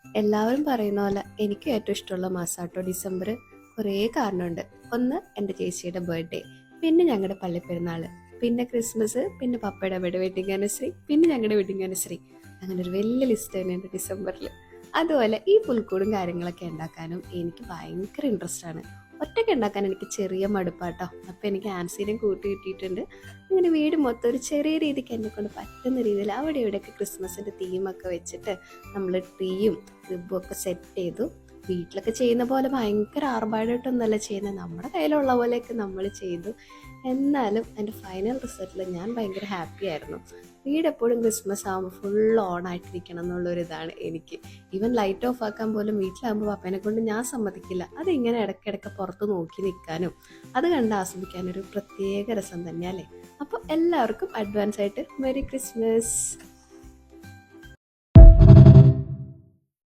എല്ലാവരും പറയുന്ന പോലെ എനിക്ക് ഏറ്റവും ഇഷ്ടമുള്ള മാസാട്ടോ ഡിസംബർ. കുറേ കാരണമുണ്ട്. ഒന്ന്, എൻ്റെ ചേച്ചിയുടെ ബർത്ത്ഡേ, പിന്നെ ഞങ്ങളുടെ പള്ളിപ്പെരുന്നാൾ, പിന്നെ ക്രിസ്മസ്, പിന്നെ പപ്പയുടെ അവിടെ വെഡിങ് ആനിവേഴ്സറി, പിന്നെ ഞങ്ങളുടെ വെഡിങ് ആനിവേഴ്സറി. അങ്ങനെ ഒരു വലിയ ലിസ്റ്റ് തന്നെയുണ്ട് ഡിസംബറിൽ. അതുപോലെ ഈ പുൽക്കൂടും കാര്യങ്ങളൊക്കെ ഉണ്ടാക്കാനും എനിക്ക് ഭയങ്കര ഇൻട്രസ്റ്റ് ആണ്. ഒറ്റയ്ക്ക് ഉണ്ടാക്കാൻ എനിക്ക് ചെറിയ മടുപ്പാട്ടോ. അപ്പം എനിക്ക് ആൻസീനെ കൂട്ടി കിട്ടിയിട്ടുണ്ട്. അങ്ങനെ വീട് മൊത്തം ഒരു ചെറിയ രീതിക്ക് എന്നെ കൊണ്ട് പറ്റുന്ന രീതിയിൽ അവിടെ ഇവിടെയൊക്കെ ക്രിസ്മസിൻ്റെ തീമൊക്കെ വെച്ചിട്ട് നമ്മൾ ട്രീയും റിബും ഒക്കെ സെറ്റ് ചെയ്തു. വീട്ടിലൊക്കെ ചെയ്യുന്ന പോലെ ഭയങ്കര ആർഭാടമായിട്ടൊന്നുമല്ല ചെയ്യുന്നത്, നമ്മുടെ കയ്യിലുള്ള പോലെയൊക്കെ നമ്മൾ ചെയ്തു. എന്നാലും എൻ്റെ ഫൈനൽ റിസൾട്ടിൽ ഞാൻ ഭയങ്കര ഹാപ്പി ആയിരുന്നു. വീട് എപ്പോഴും ക്രിസ്മസ് ആകുമ്പോൾ ഫുൾ ഓൺ ആയിട്ടിരിക്കണം എന്നുള്ളൊരിതാണ് എനിക്ക്. ഈവൻ ലൈറ്റ് ഓഫ് ആക്കാൻ പോലും വീട്ടിലാകുമ്പോൾ പപ്പേനെ കൊണ്ട് ഞാൻ സമ്മതിക്കില്ല. അതിങ്ങനെ ഇടയ്ക്കിടയ്ക്ക് പുറത്ത് നോക്കി നിൽക്കാനും അത് കണ്ട് ആസ്വദിക്കാനൊരു പ്രത്യേക രസം തന്നെയല്ലേ. അപ്പോൾ എല്ലാവർക്കും അഡ്വാൻസ് ആയിട്ട് മെറി ക്രിസ്മസ്.